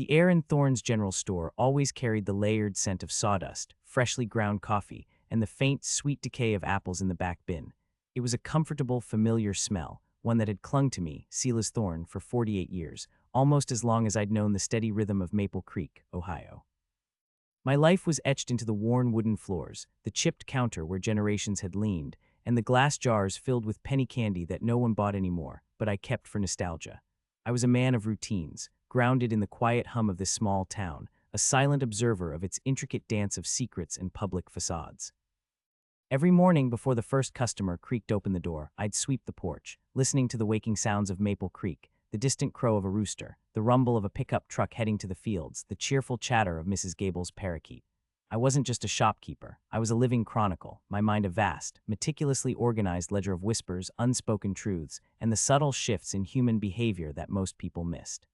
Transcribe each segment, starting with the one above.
The air in Thorne's general store always carried the layered scent of sawdust, freshly ground coffee, and the faint, sweet decay of apples in the back bin. It was a comfortable, familiar smell, one that had clung to me, Silas Thorne, for 48 years, almost as long as I'd known the steady rhythm of Maple Creek, Ohio. My life was etched into the worn wooden floors, the chipped counter where generations had leaned, and the glass jars filled with penny candy that no one bought anymore, but I kept for nostalgia. I was a man of routines, grounded in the quiet hum of this small town, a silent observer of its intricate dance of secrets and public facades. Every morning before the first customer creaked open the door, I'd sweep the porch, listening to the waking sounds of Maple Creek, the distant crow of a rooster, the rumble of a pickup truck heading to the fields, the cheerful chatter of Mrs. Gable's parakeet. I wasn't just a shopkeeper. I was a living chronicle, my mind a vast, meticulously organized ledger of whispers, unspoken truths, and the subtle shifts in human behavior that most people missed.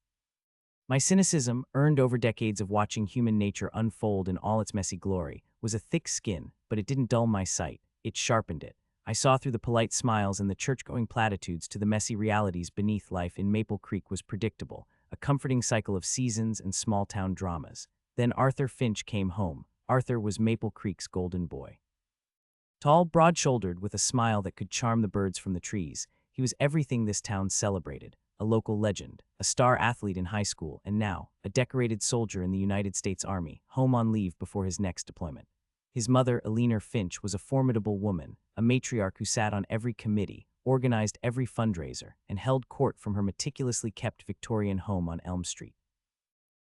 My cynicism, earned over decades of watching human nature unfold in all its messy glory, was a thick skin, but it didn't dull my sight. It sharpened it. I saw through the polite smiles and the church-going platitudes to the messy realities beneath. Life in Maple Creek was predictable, a comforting cycle of seasons and small-town dramas. Then Arthur Finch came home. Arthur was Maple Creek's golden boy. Tall, broad-shouldered, with a smile that could charm the birds from the trees, he was everything this town celebrated. A local legend, a star athlete in high school, and now, a decorated soldier in the United States Army, home on leave before his next deployment. His mother, Eleanor Finch, was a formidable woman, a matriarch who sat on every committee, organized every fundraiser, and held court from her meticulously kept Victorian home on Elm Street.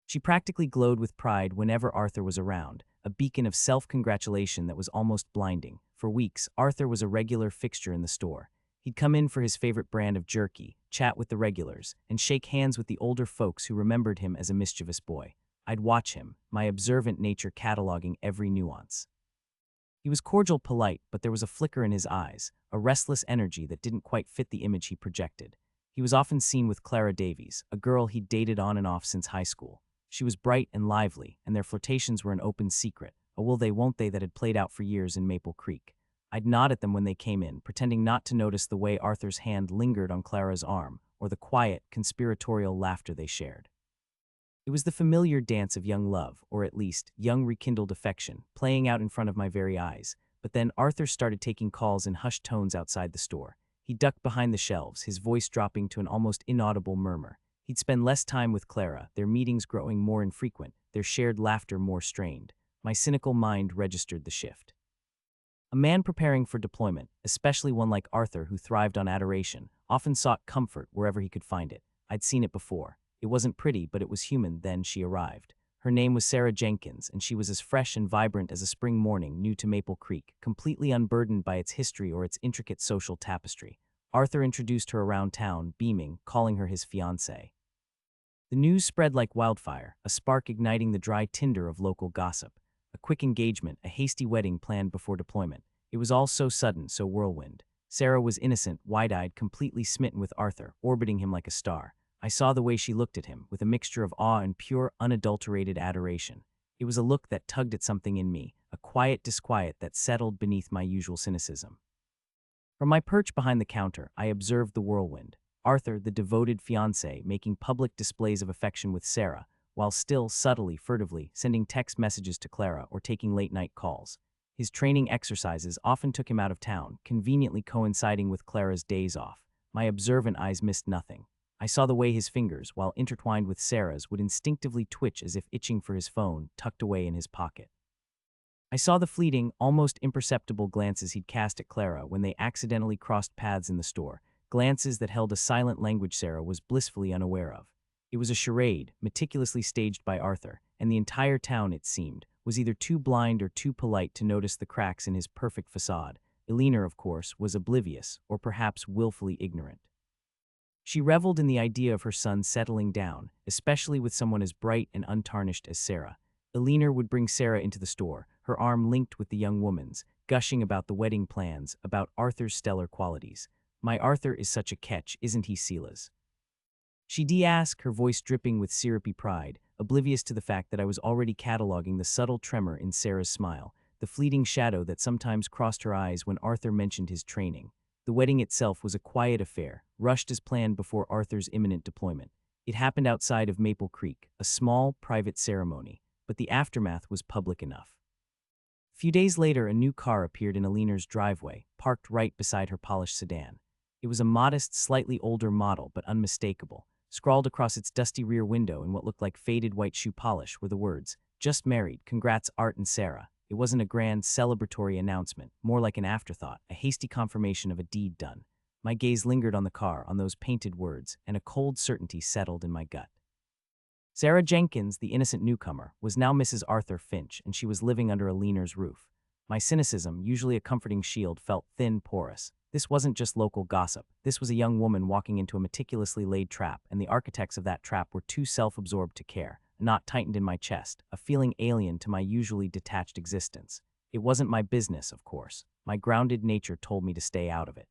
She practically glowed with pride whenever Arthur was around, a beacon of self-congratulation that was almost blinding. For weeks, Arthur was a regular fixture in the store. He'd come in for his favorite brand of jerky, chat with the regulars, and shake hands with the older folks who remembered him as a mischievous boy. I'd watch him, my observant nature cataloging every nuance. He was cordial, polite, but there was a flicker in his eyes, a restless energy that didn't quite fit the image he projected. He was often seen with Clara Davies, a girl he'd dated on and off since high school. She was bright and lively, and their flirtations were an open secret, a will they won't they that had played out for years in Maple Creek. I'd nod at them when they came in, pretending not to notice the way Arthur's hand lingered on Clara's arm, or the quiet, conspiratorial laughter they shared. It was the familiar dance of young love, or at least, young rekindled affection, playing out in front of my very eyes. But then Arthur started taking calls in hushed tones outside the store. He ducked behind the shelves, his voice dropping to an almost inaudible murmur. He'd spend less time with Clara, their meetings growing more infrequent, their shared laughter more strained. My cynical mind registered the shift. A man preparing for deployment, especially one like Arthur who thrived on adoration, often sought comfort wherever he could find it. I'd seen it before. It wasn't pretty, but it was human. Then she arrived. Her name was Sarah Jenkins, and she was as fresh and vibrant as a spring morning new to Maple Creek, completely unburdened by its history or its intricate social tapestry. Arthur introduced her around town, beaming, calling her his fiancée. The news spread like wildfire, a spark igniting the dry tinder of local gossip. A quick engagement, a hasty wedding planned before deployment. It was all so sudden, so whirlwind. Sarah was innocent, wide-eyed, completely smitten with Arthur, orbiting him like a star. I saw the way she looked at him, with a mixture of awe and pure, unadulterated adoration. It was a look that tugged at something in me, a quiet disquiet that settled beneath my usual cynicism. From my perch behind the counter, I observed the whirlwind. Arthur, the devoted fiancé, making public displays of affection with Sarah, while still, subtly, furtively, sending text messages to Clara or taking late-night calls. His training exercises often took him out of town, conveniently coinciding with Clara's days off. My observant eyes missed nothing. I saw the way his fingers, while intertwined with Sarah's, would instinctively twitch as if itching for his phone, tucked away in his pocket. I saw the fleeting, almost imperceptible glances he'd cast at Clara when they accidentally crossed paths in the store, glances that held a silent language Sarah was blissfully unaware of. It was a charade, meticulously staged by Arthur, and the entire town, it seemed, was either too blind or too polite to notice the cracks in his perfect facade. Eleanor, of course, was oblivious, or perhaps willfully ignorant. She reveled in the idea of her son settling down, especially with someone as bright and untarnished as Sarah. Eleanor would bring Sarah into the store, her arm linked with the young woman's, gushing about the wedding plans, about Arthur's stellar qualities. "My Arthur is such a catch, isn't he, Silas?" She'd ask, her voice dripping with syrupy pride, oblivious to the fact that I was already cataloging the subtle tremor in Sarah's smile, the fleeting shadow that sometimes crossed her eyes when Arthur mentioned his training. The wedding itself was a quiet affair, rushed as planned before Arthur's imminent deployment. It happened outside of Maple Creek, a small, private ceremony, but the aftermath was public enough. A few days later, a new car appeared in Alina's driveway, parked right beside her polished sedan. It was a modest, slightly older model, but unmistakable. Scrawled across its dusty rear window in what looked like faded white shoe polish were the words, "Just married, congrats Art and Sarah." It wasn't a grand, celebratory announcement, more like an afterthought, a hasty confirmation of a deed done. My gaze lingered on the car, on those painted words, and a cold certainty settled in my gut. Sarah Jenkins, the innocent newcomer, was now Mrs. Arthur Finch, and she was living under Alina's roof. My cynicism, usually a comforting shield, felt thin, porous. This wasn't just local gossip. This was a young woman walking into a meticulously laid trap, and the architects of that trap were too self-absorbed to care. A knot tightened in my chest, a feeling alien to my usually detached existence. It wasn't my business, of course. My grounded nature told me to stay out of it.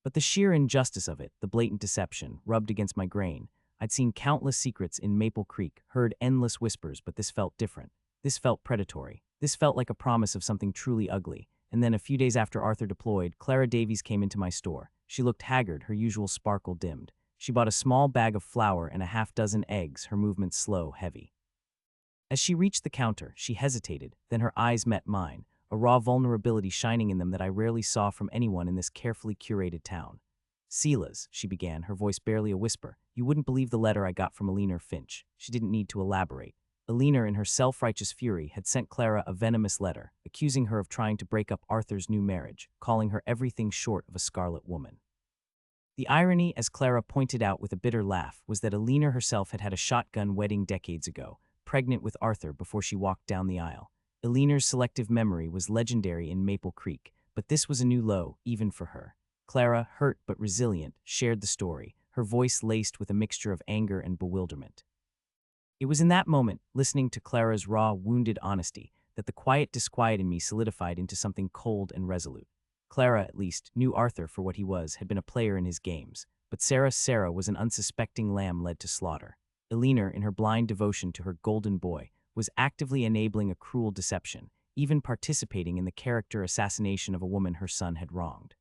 But the sheer injustice of it, the blatant deception, rubbed against my grain. I'd seen countless secrets in Maple Creek, heard endless whispers, but this felt different. This felt predatory. This felt like a promise of something truly ugly. And then a few days after Arthur deployed, Clara Davies came into my store. She looked haggard, her usual sparkle dimmed. She bought a small bag of flour and a half-dozen eggs, her movements slow, heavy. As she reached the counter, she hesitated, then her eyes met mine, a raw vulnerability shining in them that I rarely saw from anyone in this carefully curated town. "Silas," she began, her voice barely a whisper, "you wouldn't believe the letter I got from Alina Finch." She didn't need to elaborate. Alina, in her self-righteous fury, had sent Clara a venomous letter, accusing her of trying to break up Arthur's new marriage, calling her everything short of a scarlet woman. The irony, as Clara pointed out with a bitter laugh, was that Alina herself had had a shotgun wedding decades ago, pregnant with Arthur before she walked down the aisle. Alina's selective memory was legendary in Maple Creek, but this was a new low, even for her. Clara, hurt but resilient, shared the story, her voice laced with a mixture of anger and bewilderment. It was in that moment, listening to Clara's raw, wounded honesty, that the quiet disquiet in me solidified into something cold and resolute. Clara, at least, knew Arthur for what he was, had been a player in his games, but Sarah was an unsuspecting lamb led to slaughter. Alina, in her blind devotion to her golden boy, was actively enabling a cruel deception, even participating in the character assassination of a woman her son had wronged.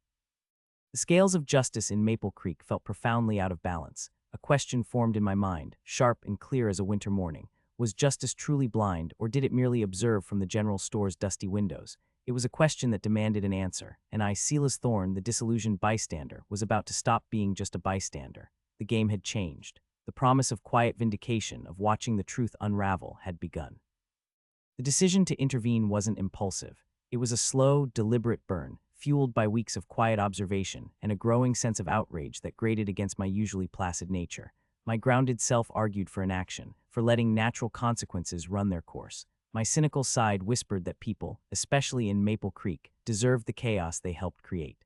The scales of justice in Maple Creek felt profoundly out of balance. A question formed in my mind, sharp and clear as a winter morning. Was justice truly blind, or did it merely observe from the general store's dusty windows? It was a question that demanded an answer, and I, Silas Thorne, the disillusioned bystander, was about to stop being just a bystander. The game had changed. The promise of quiet vindication, of watching the truth unravel, had begun. The decision to intervene wasn't impulsive. It was a slow, deliberate burn, fueled by weeks of quiet observation and a growing sense of outrage that grated against my usually placid nature. My grounded self argued for inaction, for letting natural consequences run their course. My cynical side whispered that people, especially in Maple Creek, deserved the chaos they helped create.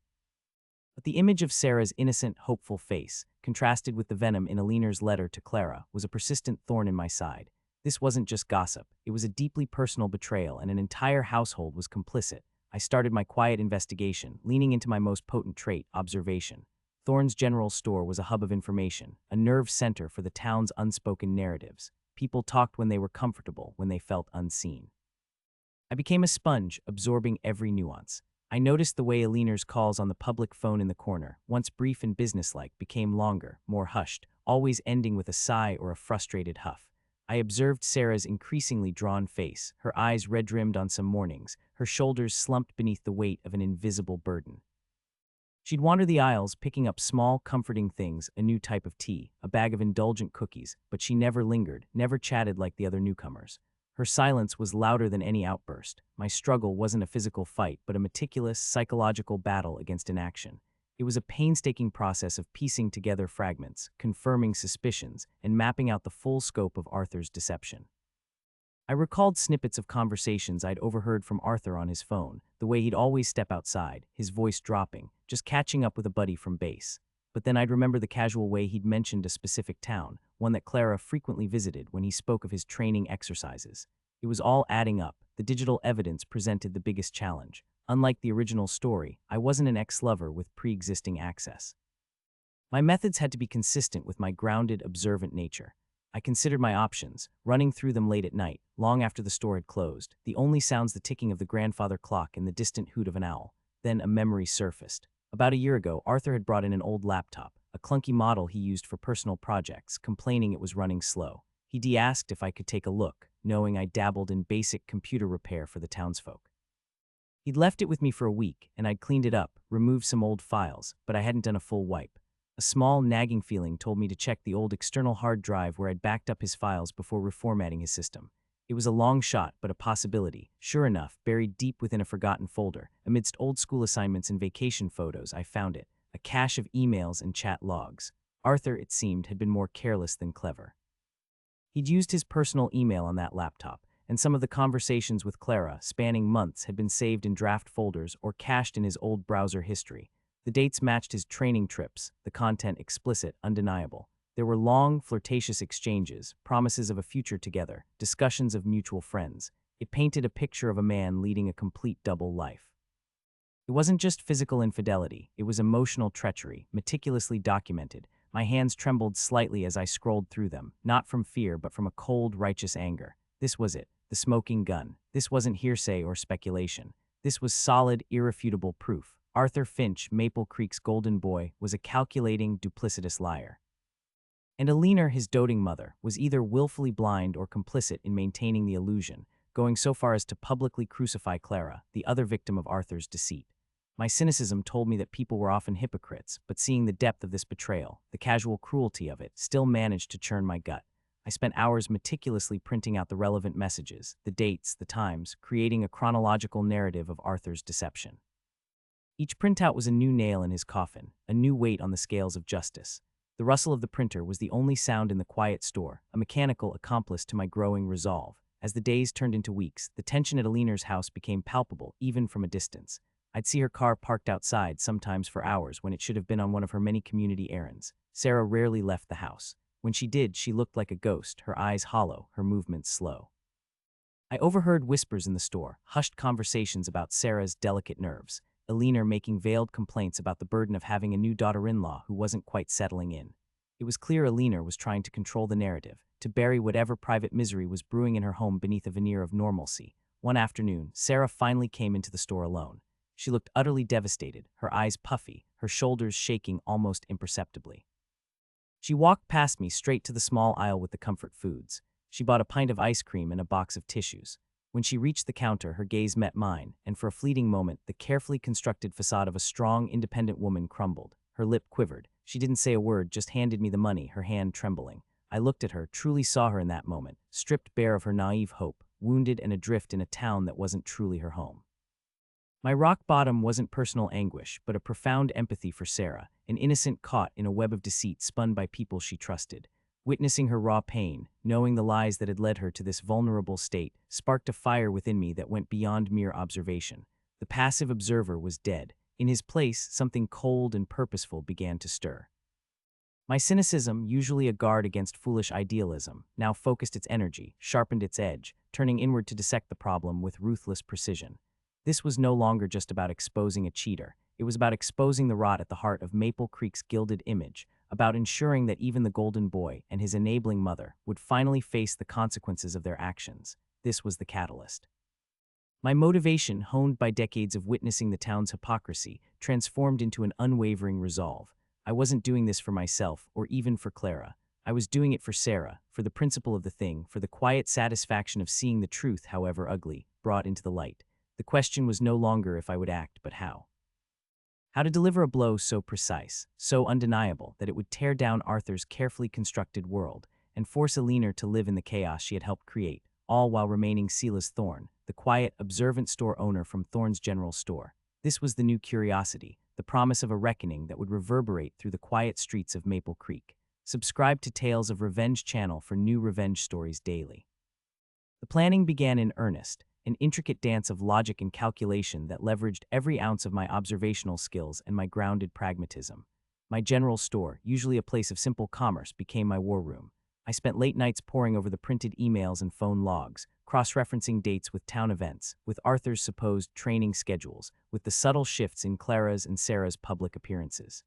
But the image of Sarah's innocent, hopeful face, contrasted with the venom in Alina's letter to Clara, was a persistent thorn in my side. This wasn't just gossip, it was a deeply personal betrayal, and an entire household was complicit. I started my quiet investigation, leaning into my most potent trait, observation. Thorne's General Store was a hub of information, a nerve center for the town's unspoken narratives. People talked when they were comfortable, when they felt unseen. I became a sponge, absorbing every nuance. I noticed the way Alina's calls on the public phone in the corner, once brief and businesslike, became longer, more hushed, always ending with a sigh or a frustrated huff. I observed Sarah's increasingly drawn face, her eyes red-rimmed on some mornings, her shoulders slumped beneath the weight of an invisible burden. She'd wander the aisles, picking up small, comforting things, a new type of tea, a bag of indulgent cookies, but she never lingered, never chatted like the other newcomers. Her silence was louder than any outburst. My struggle wasn't a physical fight, but a meticulous, psychological battle against inaction. It was a painstaking process of piecing together fragments, confirming suspicions, and mapping out the full scope of Arthur's deception. I recalled snippets of conversations I'd overheard from Arthur on his phone, the way he'd always step outside, his voice dropping, just catching up with a buddy from base. But then I'd remember the casual way he'd mentioned a specific town, one that Clara frequently visited when he spoke of his training exercises. It was all adding up. The digital evidence presented the biggest challenge. Unlike the original story, I wasn't an ex-lover with pre-existing access. My methods had to be consistent with my grounded, observant nature. I considered my options, running through them late at night, long after the store had closed, the only sounds the ticking of the grandfather clock and the distant hoot of an owl. Then a memory surfaced. About a year ago, Arthur had brought in an old laptop, a clunky model he used for personal projects, complaining it was running slow. He asked if I could take a look, knowing I dabbled in basic computer repair for the townsfolk. He'd left it with me for a week, and I'd cleaned it up, removed some old files, but I hadn't done a full wipe. A small, nagging feeling told me to check the old external hard drive where I'd backed up his files before reformatting his system. It was a long shot, but a possibility. Sure enough, buried deep within a forgotten folder, amidst old school assignments and vacation photos, I found it, a cache of emails and chat logs. Arthur, it seemed, had been more careless than clever. He'd used his personal email on that laptop, and some of the conversations with Clara, spanning months, had been saved in draft folders or cached in his old browser history. The dates matched his training trips, the content explicit, undeniable. There were long, flirtatious exchanges, promises of a future together, discussions of mutual friends. It painted a picture of a man leading a complete double life. It wasn't just physical infidelity, it was emotional treachery, meticulously documented. My hands trembled slightly as I scrolled through them, not from fear but from a cold, righteous anger. This was it, the smoking gun. This wasn't hearsay or speculation. This was solid, irrefutable proof. Arthur Finch, Maple Creek's golden boy, was a calculating, duplicitous liar. And Alina, his doting mother, was either willfully blind or complicit in maintaining the illusion, going so far as to publicly crucify Clara, the other victim of Arthur's deceit. My cynicism told me that people were often hypocrites, but seeing the depth of this betrayal, the casual cruelty of it, still managed to churn my gut. I spent hours meticulously printing out the relevant messages, the dates, the times, creating a chronological narrative of Arthur's deception. Each printout was a new nail in his coffin, a new weight on the scales of justice. The rustle of the printer was the only sound in the quiet store, a mechanical accomplice to my growing resolve. As the days turned into weeks, the tension at Alina's house became palpable, even from a distance. I'd see her car parked outside, sometimes for hours, when it should have been on one of her many community errands. Sarah rarely left the house. When she did, she looked like a ghost, her eyes hollow, her movements slow. I overheard whispers in the store, hushed conversations about Sarah's delicate nerves, Alina making veiled complaints about the burden of having a new daughter-in-law who wasn't quite settling in. It was clear Alina was trying to control the narrative, to bury whatever private misery was brewing in her home beneath a veneer of normalcy. One afternoon, Sarah finally came into the store alone. She looked utterly devastated, her eyes puffy, her shoulders shaking almost imperceptibly. She walked past me straight to the small aisle with the comfort foods. She bought a pint of ice cream and a box of tissues. When she reached the counter, her gaze met mine, and for a fleeting moment, the carefully constructed facade of a strong, independent woman crumbled. Her lip quivered. She didn't say a word, just handed me the money, her hand trembling. I looked at her, truly saw her in that moment, stripped bare of her naive hope, wounded and adrift in a town that wasn't truly her home. My rock bottom wasn't personal anguish, but a profound empathy for Sarah, an innocent caught in a web of deceit spun by people she trusted. Witnessing her raw pain, knowing the lies that had led her to this vulnerable state, sparked a fire within me that went beyond mere observation. The passive observer was dead. In his place, something cold and purposeful began to stir. My cynicism, usually a guard against foolish idealism, now focused its energy, sharpened its edge, turning inward to dissect the problem with ruthless precision. This was no longer just about exposing a cheater. It was about exposing the rot at the heart of Maple Creek's gilded image, about ensuring that even the golden boy and his enabling mother would finally face the consequences of their actions. This was the catalyst. My motivation, honed by decades of witnessing the town's hypocrisy, transformed into an unwavering resolve. I wasn't doing this for myself, or even for Clara. I was doing it for Sarah, for the principle of the thing, for the quiet satisfaction of seeing the truth, however ugly, brought into the light. The question was no longer if I would act, but how. How to deliver a blow so precise, so undeniable, that it would tear down Arthur's carefully constructed world and force Alina to live in the chaos she had helped create, all while remaining Silas Thorne, the quiet, observant store owner from Thorne's General Store. This was the new curiosity, the promise of a reckoning that would reverberate through the quiet streets of Maple Creek. Subscribe to Tales of Revenge channel for new revenge stories daily. The planning began in earnest, an intricate dance of logic and calculation that leveraged every ounce of my observational skills and my grounded pragmatism. My general store, usually a place of simple commerce, became my war room. I spent late nights poring over the printed emails and phone logs, cross-referencing dates with town events, with Arthur's supposed training schedules, with the subtle shifts in Clara's and Sarah's public appearances.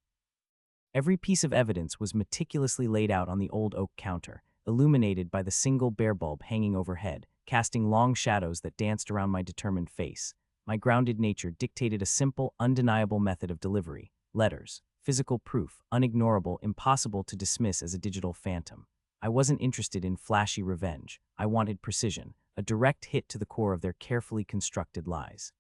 Every piece of evidence was meticulously laid out on the old oak counter, illuminated by the single bare bulb hanging overhead, casting long shadows that danced around my determined face. My grounded nature dictated a simple, undeniable method of delivery: letters. physical proof, unignorable, impossible to dismiss as a digital phantom. I wasn't interested in flashy revenge. I wanted precision, a direct hit to the core of their carefully constructed lies.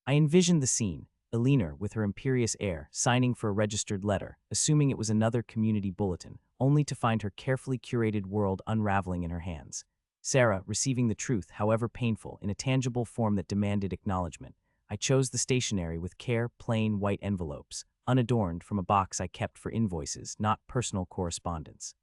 I envisioned the scene, Eleanor, with her imperious air, signing for a registered letter, assuming it was another community bulletin, only to find her carefully curated world unraveling in her hands. Sarah, receiving the truth, however painful, in a tangible form that demanded acknowledgement. I chose the stationery with care, plain white envelopes, unadorned, from a box I kept for invoices, not personal correspondence.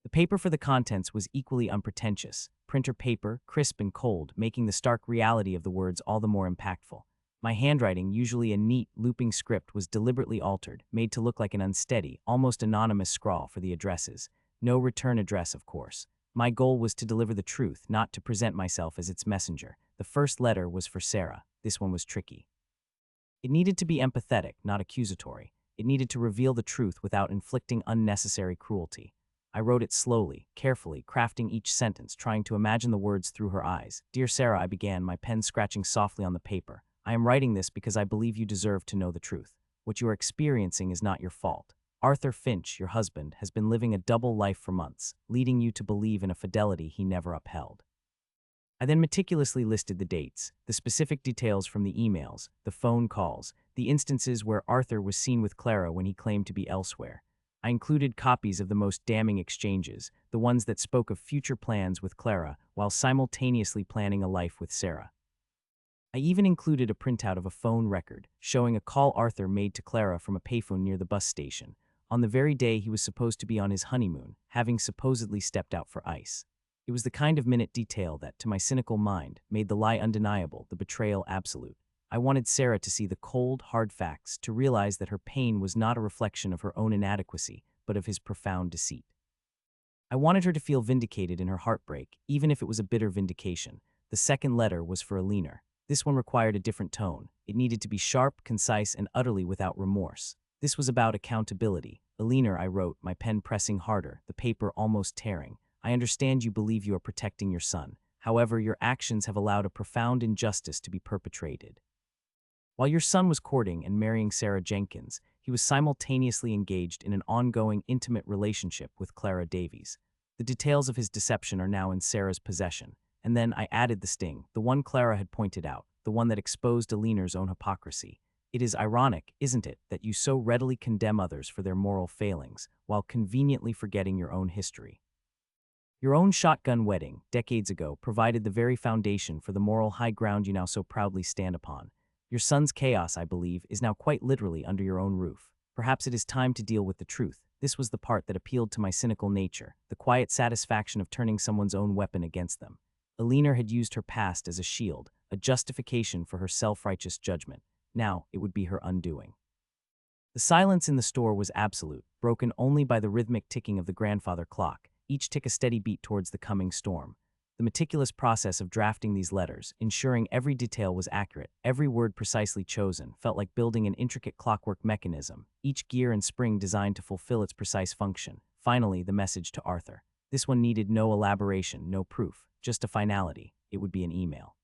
The paper for the contents was equally unpretentious, printer paper, crisp and cold, making the stark reality of the words all the more impactful. My handwriting, usually a neat, looping script, was deliberately altered, made to look like an unsteady, almost anonymous scrawl for the addresses. No return address, of course. My goal was to deliver the truth, not to present myself as its messenger. The first letter was for Sarah. This one was tricky. It needed to be empathetic, not accusatory. It needed to reveal the truth without inflicting unnecessary cruelty. I wrote it slowly, carefully, crafting each sentence, trying to imagine the words through her eyes. "Dear Sarah," I began, my pen scratching softly on the paper. "I am writing this because I believe you deserve to know the truth. What you are experiencing is not your fault. Arthur Finch, your husband, has been living a double life for months, leading you to believe in a fidelity he never upheld." I then meticulously listed the dates, the specific details from the emails, the phone calls, the instances where Arthur was seen with Clara when he claimed to be elsewhere. I included copies of the most damning exchanges, the ones that spoke of future plans with Clara while simultaneously planning a life with Sarah. I even included a printout of a phone record showing a call Arthur made to Clara from a payphone near the bus station, on the very day he was supposed to be on his honeymoon, having supposedly stepped out for ice. It was the kind of minute detail that, to my cynical mind, made the lie undeniable, the betrayal absolute. I wanted Sarah to see the cold, hard facts, to realize that her pain was not a reflection of her own inadequacy, but of his profound deceit. I wanted her to feel vindicated in her heartbreak, even if it was a bitter vindication. The second letter was for Eleanor. This one required a different tone. It needed to be sharp, concise, and utterly without remorse. This was about accountability. "Eleanor," I wrote, my pen pressing harder, the paper almost tearing. "I understand you believe you are protecting your son. However, your actions have allowed a profound injustice to be perpetrated. While your son was courting and marrying Sarah Jenkins, he was simultaneously engaged in an ongoing, intimate relationship with Clara Davies. The details of his deception are now in Sarah's possession." And then I added the sting, the one Clara had pointed out, the one that exposed Eleanor's own hypocrisy. "It is ironic, isn't it, that you so readily condemn others for their moral failings, while conveniently forgetting your own history. Your own shotgun wedding, decades ago, provided the very foundation for the moral high ground you now so proudly stand upon. Your son's chaos, I believe, is now quite literally under your own roof. Perhaps it is time to deal with the truth." This was the part that appealed to my cynical nature, the quiet satisfaction of turning someone's own weapon against them. Eleanor had used her past as a shield, a justification for her self-righteous judgment. Now it would be her undoing. The silence in the store was absolute, broken only by the rhythmic ticking of the grandfather clock, each tick a steady beat towards the coming storm. The meticulous process of drafting these letters, ensuring every detail was accurate, every word precisely chosen, felt like building an intricate clockwork mechanism, each gear and spring designed to fulfill its precise function. Finally, the message to Arthur. This one needed no elaboration, no proof, just a finality. It would be an email.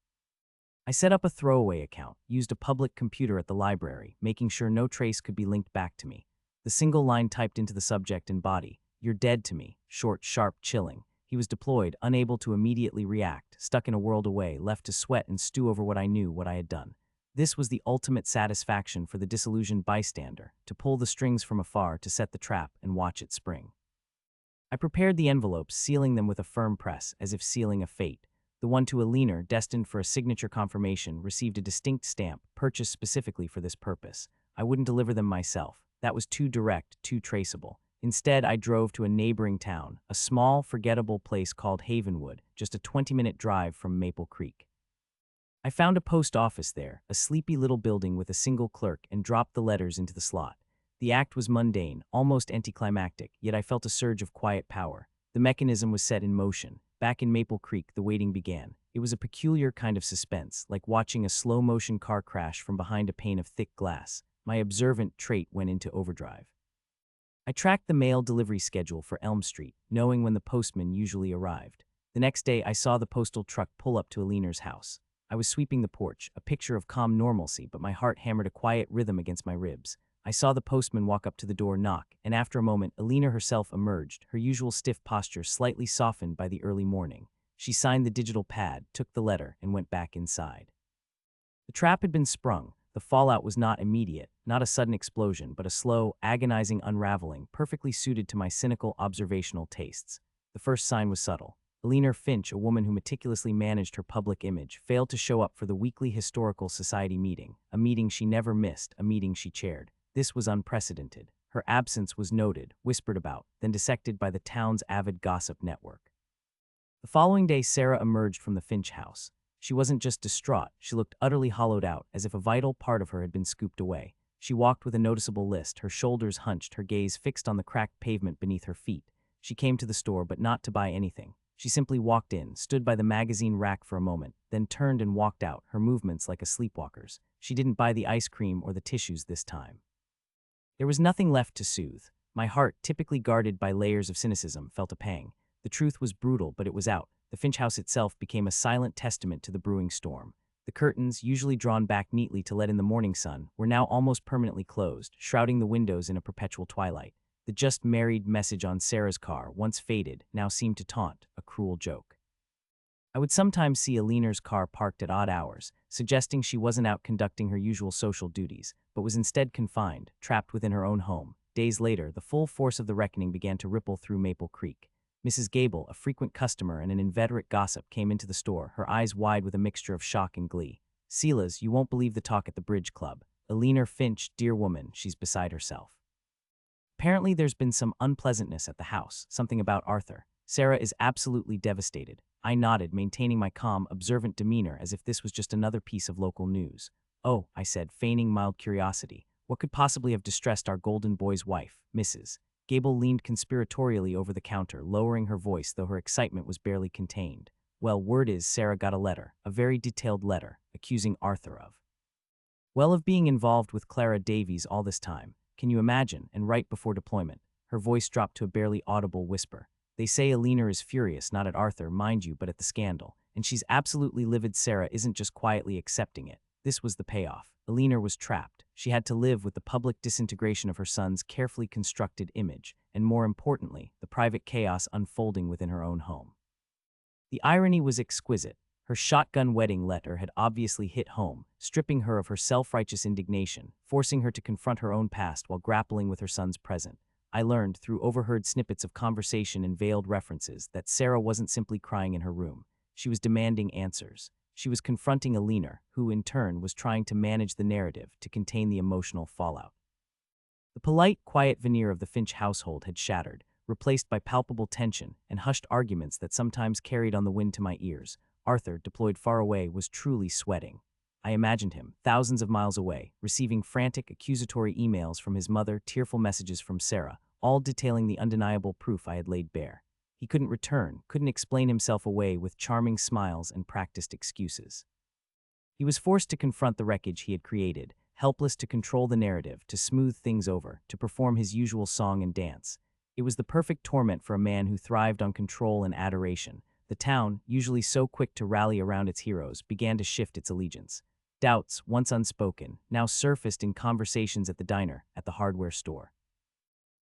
I set up a throwaway account, used a public computer at the library, making sure no trace could be linked back to me. The single line typed into the subject and body, "You're dead to me," short, sharp, chilling. He was deployed, unable to immediately react, stuck in a world away, left to sweat and stew over what I knew, what I had done. This was the ultimate satisfaction for the disillusioned bystander, to pull the strings from afar, to set the trap and watch it spring. I prepared the envelopes, sealing them with a firm press, as if sealing a fate. The one to Eleanor, destined for a signature confirmation, received a distinct stamp, purchased specifically for this purpose. I wouldn't deliver them myself. That was too direct, too traceable. Instead, I drove to a neighboring town, a small, forgettable place called Havenwood, just a 20-minute drive from Maple Creek. I found a post office there, a sleepy little building with a single clerk, and dropped the letters into the slot. The act was mundane, almost anticlimactic, yet I felt a surge of quiet power. The mechanism was set in motion. Back in Maple Creek, the waiting began. It was a peculiar kind of suspense, like watching a slow-motion car crash from behind a pane of thick glass. My observant trait went into overdrive. I tracked the mail delivery schedule for Elm Street, knowing when the postman usually arrived. The next day, I saw the postal truck pull up to Eleanor's house. I was sweeping the porch, a picture of calm normalcy, but my heart hammered a quiet rhythm against my ribs. I saw the postman walk up to the door knock, and after a moment, Alina herself emerged, her usual stiff posture slightly softened by the early morning. She signed the digital pad, took the letter, and went back inside. The trap had been sprung. The fallout was not immediate, not a sudden explosion, but a slow, agonizing unraveling, perfectly suited to my cynical, observational tastes. The first sign was subtle. Alina Finch, a woman who meticulously managed her public image, failed to show up for the weekly Historical Society meeting, a meeting she never missed, a meeting she chaired. This was unprecedented. Her absence was noted, whispered about, then dissected by the town's avid gossip network. The following day, Sarah emerged from the Finch house. She wasn't just distraught, she looked utterly hollowed out, as if a vital part of her had been scooped away. She walked with a noticeable lisp, her shoulders hunched, her gaze fixed on the cracked pavement beneath her feet. She came to the store, but not to buy anything. She simply walked in, stood by the magazine rack for a moment, then turned and walked out, her movements like a sleepwalker's. She didn't buy the ice cream or the tissues this time. There was nothing left to soothe. My heart, typically guarded by layers of cynicism, felt a pang. The truth was brutal, but it was out. The Finch house itself became a silent testament to the brewing storm. The curtains, usually drawn back neatly to let in the morning sun, were now almost permanently closed, shrouding the windows in a perpetual twilight. The just married message on Sarah's car, once faded, now seemed to taunt, a cruel joke. I would sometimes see Alina's car parked at odd hours, suggesting she wasn't out conducting her usual social duties, but was instead confined, trapped within her own home. Days later, the full force of the reckoning began to ripple through Maple Creek. Mrs. Gable, a frequent customer and an inveterate gossip, came into the store, her eyes wide with a mixture of shock and glee. "Silas, you won't believe the talk at the bridge club. Alina Finch, dear woman, she's beside herself. Apparently there's been some unpleasantness at the house, something about Arthur. Sarah is absolutely devastated." I nodded, maintaining my calm, observant demeanor as if this was just another piece of local news. "Oh," I said, feigning mild curiosity. "What could possibly have distressed our golden boy's wife, Mrs.?" Gable leaned conspiratorially over the counter, lowering her voice, though her excitement was barely contained. "Well, word is Sarah got a letter, a very detailed letter, accusing Arthur of being involved with Clara Davies all this time. Can you imagine? And right before deployment." Her voice dropped to a barely audible whisper. "They say Alina is furious, not at Arthur, mind you, but at the scandal. And she's absolutely livid. Sarah isn't just quietly accepting it. This was the payoff. Alina was trapped. She had to live with the public disintegration of her son's carefully constructed image, and more importantly, the private chaos unfolding within her own home." The irony was exquisite. Her shotgun wedding letter had obviously hit home, stripping her of her self-righteous indignation, forcing her to confront her own past while grappling with her son's present. I learned, through overheard snippets of conversation and veiled references, that Sarah wasn't simply crying in her room. She was demanding answers. She was confronting Alina, who, in turn, was trying to manage the narrative to contain the emotional fallout. The polite, quiet veneer of the Finch household had shattered, replaced by palpable tension and hushed arguments that sometimes carried on the wind to my ears. Arthur, deployed far away, was truly sweating. I imagined him, thousands of miles away, receiving frantic, accusatory emails from his mother, tearful messages from Sarah, all detailing the undeniable proof I had laid bare. He couldn't return, couldn't explain himself away with charming smiles and practiced excuses. He was forced to confront the wreckage he had created, helpless to control the narrative, to smooth things over, to perform his usual song and dance. It was the perfect torment for a man who thrived on control and adoration. The town, usually so quick to rally around its heroes, began to shift its allegiance. Doubts, once unspoken, now surfaced in conversations at the diner, at the hardware store.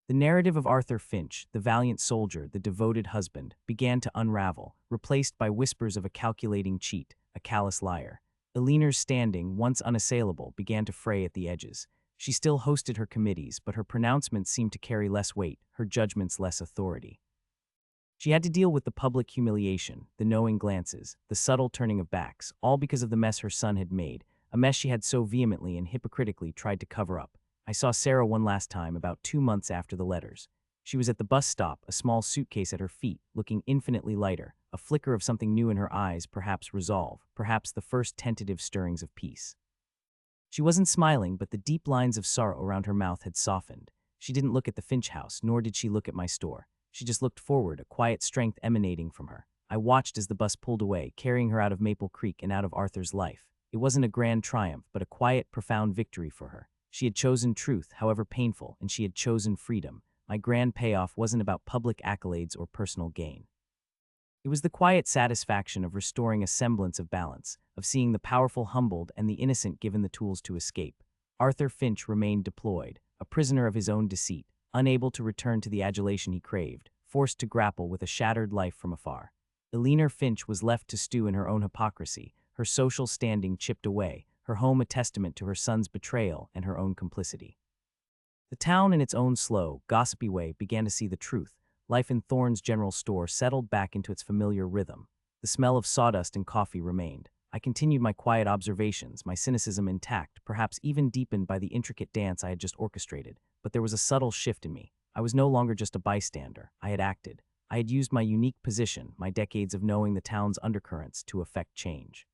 The narrative of Arthur Finch, the valiant soldier, the devoted husband, began to unravel, replaced by whispers of a calculating cheat, a callous liar. Alina's standing, once unassailable, began to fray at the edges. She still hosted her committees, but her pronouncements seemed to carry less weight, her judgments less authority. She had to deal with the public humiliation, the knowing glances, the subtle turning of backs, all because of the mess her son had made, a mess she had so vehemently and hypocritically tried to cover up. I saw Sarah one last time, about 2 months after the letters. She was at the bus stop, a small suitcase at her feet, looking infinitely lighter, a flicker of something new in her eyes, perhaps resolve, perhaps the first tentative stirrings of peace. She wasn't smiling, but the deep lines of sorrow around her mouth had softened. She didn't look at the Finch house, nor did she look at my store. She just looked forward, a quiet strength emanating from her. I watched as the bus pulled away, carrying her out of Maple Creek and out of Arthur's life. It wasn't a grand triumph, but a quiet, profound victory for her. She had chosen truth, however painful, and she had chosen freedom. My grand payoff wasn't about public accolades or personal gain. It was the quiet satisfaction of restoring a semblance of balance, of seeing the powerful humbled and the innocent given the tools to escape. Arthur Finch remained deployed, a prisoner of his own deceit, unable to return to the adulation he craved, forced to grapple with a shattered life from afar. Eleanor Finch was left to stew in her own hypocrisy, her social standing chipped away, her home a testament to her son's betrayal and her own complicity. The town, in its own slow, gossipy way, began to see the truth. Life in Thorne's general store settled back into its familiar rhythm. The smell of sawdust and coffee remained. I continued my quiet observations, my cynicism intact, perhaps even deepened by the intricate dance I had just orchestrated. But there was a subtle shift in me. I was no longer just a bystander. I had acted. I had used my unique position, my decades of knowing the town's undercurrents, to effect change.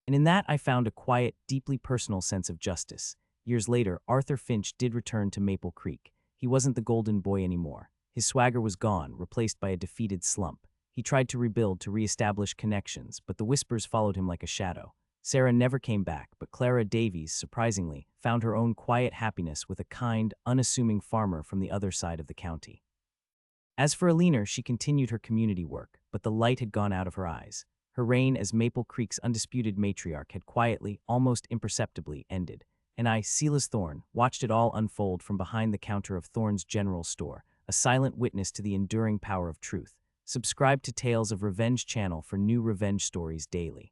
And in that I found a quiet, deeply personal sense of justice. Years later, Arthur Finch did return to Maple Creek. He wasn't the golden boy anymore. His swagger was gone, replaced by a defeated slump. He tried to rebuild, to reestablish connections, but the whispers followed him like a shadow. Sarah never came back, but Clara Davies, surprisingly, found her own quiet happiness with a kind, unassuming farmer from the other side of the county. As for Eleanor, she continued her community work, but the light had gone out of her eyes. Her reign as Maple Creek's undisputed matriarch had quietly, almost imperceptibly, ended, and I, Silas Thorne, watched it all unfold from behind the counter of Thorne's general store, a silent witness to the enduring power of truth. Subscribe to Tales of Revenge channel for new revenge stories daily.